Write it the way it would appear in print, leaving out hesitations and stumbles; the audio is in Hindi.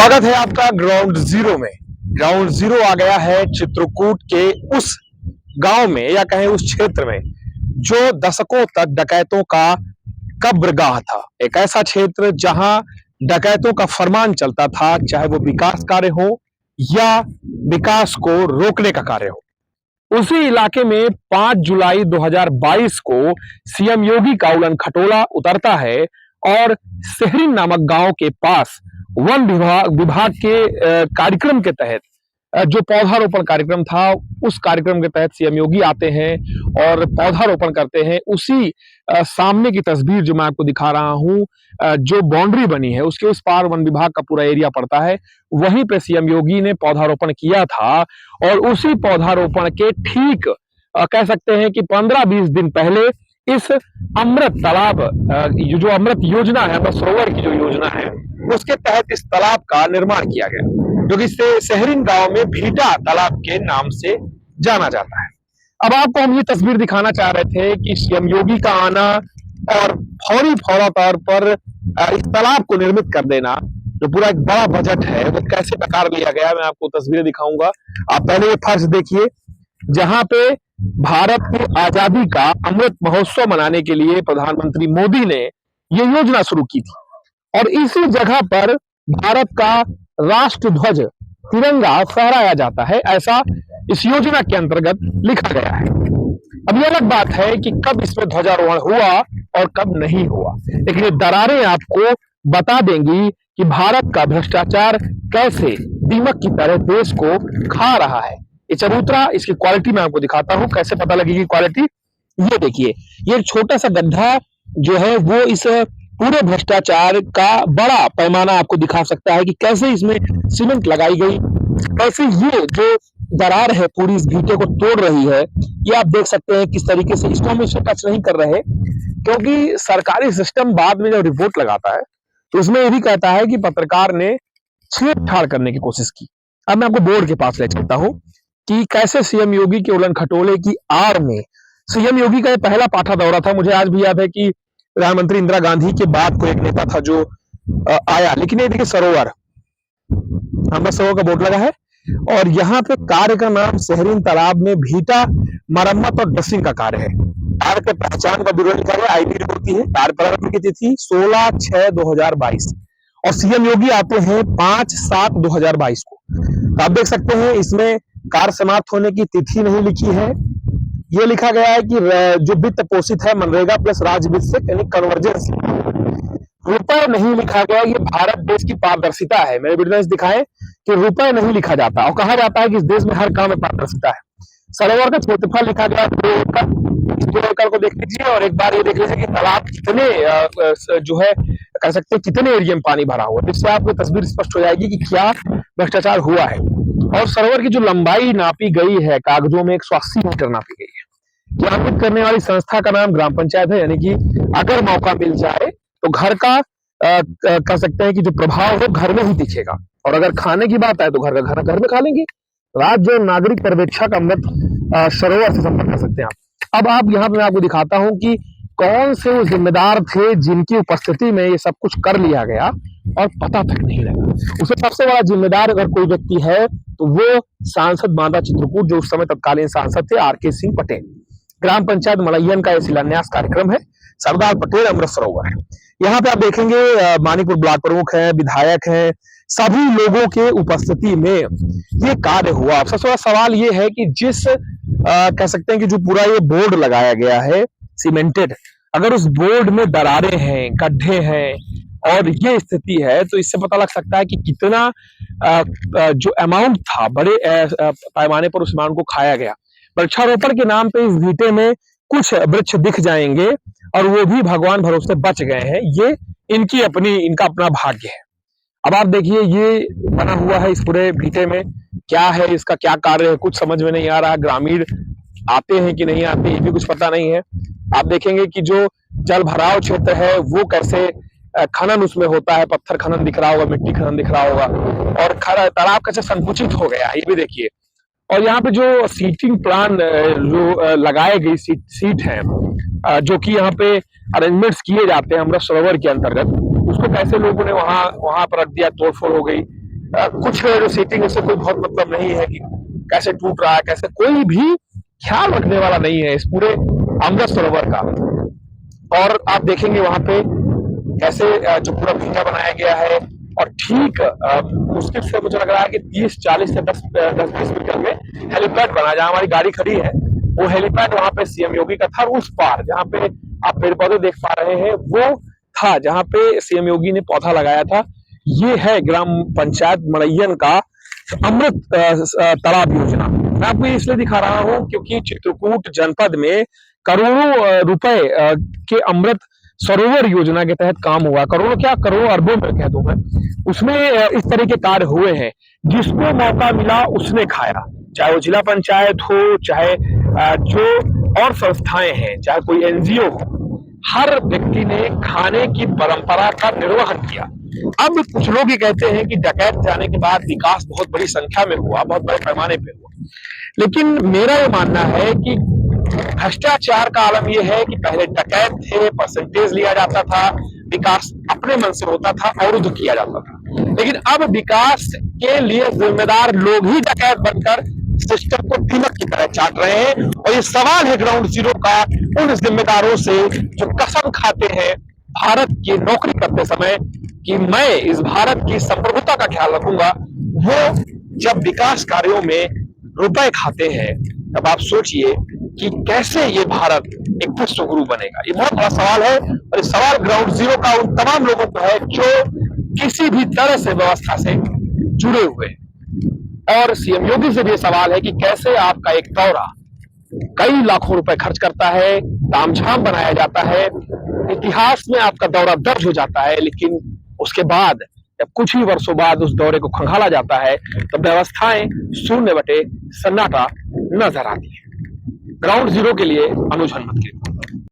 स्वागत है आपका ग्राउंड जीरो में। ग्राउंड जीरो आ गया है चित्रकूट के उस गांव में या कहें उस क्षेत्र में जो दशकों तक डकैतों का कब्रगाह था। एक ऐसा क्षेत्र जहां डकैतों का फरमान चलता था, चाहे वो विकास कार्य हो या विकास को रोकने का कार्य हो। उसी इलाके में 5 जुलाई 2022 को सीएम योगी का उड़न खटोला उतरता है और सेहरिन नामक गांव के पास वन विभाग के कार्यक्रम के तहत जो पौधारोपण कार्यक्रम था, उस कार्यक्रम के तहत सीएम योगी आते हैं और पौधारोपण करते हैं। उसी सामने की तस्वीर जो मैं आपको दिखा रहा हूं, जो बाउंड्री बनी है उसके उस पार वन विभाग का पूरा एरिया पड़ता है। वहीं पे सीएम योगी ने पौधारोपण किया था और उसी पौधारोपण के ठीक कह सकते हैं कि 15-20 दिन पहले इस अमृत तालाब जो अमृत योजना है, अमृत सरोवर की जो योजना है, उसके तहत इस तालाब का निर्माण किया गया, जो कि सेहरिन गांव में भीटा तालाब के नाम से जाना जाता है। अब आपको हम ये तस्वीर दिखाना चाह रहे थे कि सीएम योगी का आना और फौरा तौर पर इस तालाब को निर्मित कर देना, जो पूरा एक बड़ा बजट है, वो कैसे नकार लिया गया, मैं आपको तस्वीरें दिखाऊंगा। आप पहले ये फर्श देखिए, जहां पे भारत की आजादी का अमृत महोत्सव मनाने के लिए प्रधानमंत्री मोदी ने ये योजना शुरू की थी और इसी जगह पर भारत का राष्ट्र ध्वज तिरंगा फहराया जाता है, ऐसा इस योजना के अंतर्गत लिखा गया है। अब ये अलग बात है कि कब इसमें ध्वजारोहण हुआ और कब नहीं हुआ, लेकिन ये दरारें आपको बता देंगी कि भारत का भ्रष्टाचार कैसे दीमक की तरह देश को खा रहा है। ये चबूतरा, इसकी क्वालिटी मैं आपको दिखाता हूं, कैसे पता लगेगी क्वालिटी। ये देखिए, ये छोटा सा गड्ढा जो है वो इस पूरे भ्रष्टाचार का बड़ा पैमाना आपको दिखा सकता है कि कैसे इसमें सीमेंट लगाई गई, कैसे ये जो दरार है पूरी इस भीटे को तोड़ रही है। ये आप देख सकते हैं किस तरीके से। इसको हम इससे टच नहीं कर रहे क्योंकि सरकारी सिस्टम बाद में जब रिपोर्ट लगाता है तो उसमें ये भी कहता है कि पत्रकार ने छेड़छाड़ करने की कोशिश की। अब मैं आपको बोर्ड के पास ले चलता हूं कि कैसे सीएम योगी के उड़न खटोले की आड़ में सीएम योगी का पहला पाठा दौरा था। मुझे आज भी याद है कि प्रधानमंत्री इंदिरा गांधी के बाद को एक नेता था जो आया, लेकिन ये देखिए सरोवर, अमृत सरोवर का बोर्ड लगा है और यहाँ पे कार्य का नाम सेहरिन तालाब में भीटा मरम्मत और ड्रेसिंग का कार्य है। कार्य के पहचान का विवरण लिखा है, आईडी होती है। कार्य प्रारंभ की तिथि 16/6/2022 और सीएम योगी आते हैं 5/7/2022 को। तो आप देख सकते हैं इसमें कार्य समाप्त होने की तिथि नहीं लिखी है। ये लिखा गया है कि जो वित्त पोषित है मनरेगा प्लस राज्य वित्त से, यानी कन्वर्जेंस। रुपए नहीं लिखा गया। ये भारत देश की पारदर्शिता है। मेरे वीडियो दिखाएं कि रुपए नहीं लिखा जाता और कहा जाता है कि इस देश में हर काम में पारदर्शिता है। सरोवर का क्षेत्रफल लिखा गया 2 एकड़। 2 एकड़ को देख लीजिए और एक बार ये देख लीजिए कि तालाब कितने जो है कह सकते हैं कितने एरिया में पानी भरा हुआ है। इससे आपको तस्वीर स्पष्ट हो जाएगी कि क्या भ्रष्टाचार हुआ है। और सरोवर की जो लंबाई नापी गई है कागजों में 180 मीटर नापी गई है। क्रियान्वित करने वाली संस्था का नाम ग्राम पंचायत है, यानी कि अगर मौका मिल जाए तो घर का कह सकते हैं कि जो प्रभाव है घर में ही दिखेगा। और अगर खाने की बात आए तो घर का खाना घर में खा लेंगे। राज्य नागरिक पर्यवेक्षक अमृत सरोवर से संपर्क कर सकते हैं आप। अब आप यहाँ पे मैं आपको दिखाता हूँ कि कौन से वो जिम्मेदार थे जिनकी उपस्थिति में ये सब कुछ कर लिया गया और पता तक नहीं लगा। उसमें सबसे बड़ा जिम्मेदार अगर कोई व्यक्ति है तो वो सांसद बांदा चित्रकूट, जो उस समय तत्कालीन सांसद थे आर.के. सिंह पटेल। ग्राम पंचायत मलयन का यह शिलान्यास कार्यक्रम है। सरदार पटेल अमृत सरोवर है। यहाँ पे आप देखेंगे मानिकपुर ब्लॉक प्रमुख है, विधायक है, सभी लोगों के उपस्थिति में ये कार्य हुआ। सबसे बड़ा सवाल ये है कि जिस कह सकते हैं कि जो पूरा ये बोर्ड लगाया गया है सीमेंटेड, अगर उस बोर्ड में दरारें हैं, गड्ढे हैं और ये स्थिति है, तो इससे पता लग सकता है कि कितना जो अमाउंट था बड़े पैमाने पर उस अमाउंट को खाया गया। वृक्षारोपण के नाम पे इस भीटे में कुछ वृक्ष दिख जाएंगे और वो भी भगवान भरोसे बच गए हैं। ये इनका अपना भाग्य है। अब आप देखिए ये बना हुआ है इस पूरे भीटे में, क्या है इसका क्या कार्य है कुछ समझ में नहीं आ रहा। ग्रामीण आते हैं कि नहीं आते ये भी कुछ पता नहीं है। आप देखेंगे कि जो जल भराव क्षेत्र है वो कैसे खनन उसमें होता है, पत्थर खनन दिख रहा होगा, मिट्टी खनन दिख रहा होगा और तालाब कैसे संकुचित हो गया ये भी देखिए। और यहाँ पे जो सीटिंग प्लान जो लगाए गई सीट है, जो कि यहाँ पे अरेंजमेंट्स किए जाते हैं अमृत सरोवर के अंतर्गत, उसको कैसे लोगों ने वहां पर रख दिया, तोड़फोड़ हो गई। कुछ जो सीटिंग उससे कोई बहुत मतलब नहीं है कि कैसे टूट रहा है, कैसे, कोई भी ख्याल रखने वाला नहीं है इस पूरे अमृत सरोवर का। और आप देखेंगे वहां पे कैसे जो पूरा भीटा बनाया गया है, और ठीक मुश्किल से मुझे लग रहा है कि 30-40 से 10-20 मीटर में हेलीपैड बना, जहां हमारी गाड़ी खड़ी है वो हेलीपैड वहां पे सीएम योगी का था। उस पार जहां पे आप पेड़ पौधे देख पा रहे हैं वो था जहां पे सीएम योगी ने पौधा लगाया था। ये है ग्राम पंचायत मड़ैयन का अमृत तालाब योजना। मैं आपको इसलिए दिखा रहा हूं क्योंकि चित्रकूट जनपद में करोड़ों रुपए के अमृत सरोवर योजना के तहत काम हुआ। करोड़ों क्या, करोड़ों अरबों में कह दूं मैं, उसमें इस तरह के कार्य हुए हैं। जिसको मौका मिला उसने खाया, चाहे वो जिला पंचायत हो, चाहे जो और संस्थाएं हैं, चाहे कोई एनजीओ हो, हर व्यक्ति ने खाने की परंपरा का निर्वहन किया। अब कुछ लोग ये कहते हैं कि डकैत जाने के बाद विकास बहुत बड़ी संख्या में हुआ, बहुत बड़े पैमाने पे हुआ, लेकिन मेरा ये मानना है कि भ्रष्टाचार का आलम यह है कि पहले डकैत थे, परसेंटेज लिया जाता था, विकास अपने मन से होता था, अवरुद्ध किया जाता था। लेकिन अब विकास के लिए जिम्मेदार लोग ही डकैत बनकर सिस्टम को दीमक की तरह चाट रहे हैं। और ये सवाल है ग्राउंड जीरो का उन जिम्मेदारों से जो कसम खाते हैं भारत की नौकरी करते समय कि मैं इस भारत की संप्रभुता का ख्याल रखूंगा, वो जब विकास कार्यों में रुपए खाते हैं तब आप सोचिए कि कैसे ये भारत एक विश्व गुरु बनेगा। ये बहुत बड़ा सवाल है, और ये सवाल ग्राउंड जीरो का उन तमाम लोगों को है जो किसी भी तरह से व्यवस्था से जुड़े हुए हैं। और सीएम योगी से भी सवाल है कि कैसे आपका एक दौरा कई लाखों रुपए खर्च करता है, तामझाम बनाया जाता है, इतिहास में आपका दौरा दर्ज हो जाता है, लेकिन उसके बाद जब कुछ ही वर्षों बाद उस दौरे को खंगाला जाता है तो व्यवस्थाएं शून्य बटे सन्नाटा नजर आती है। ग्राउंड जीरो के लिए अनुज हनुमत की रिपोर्ट।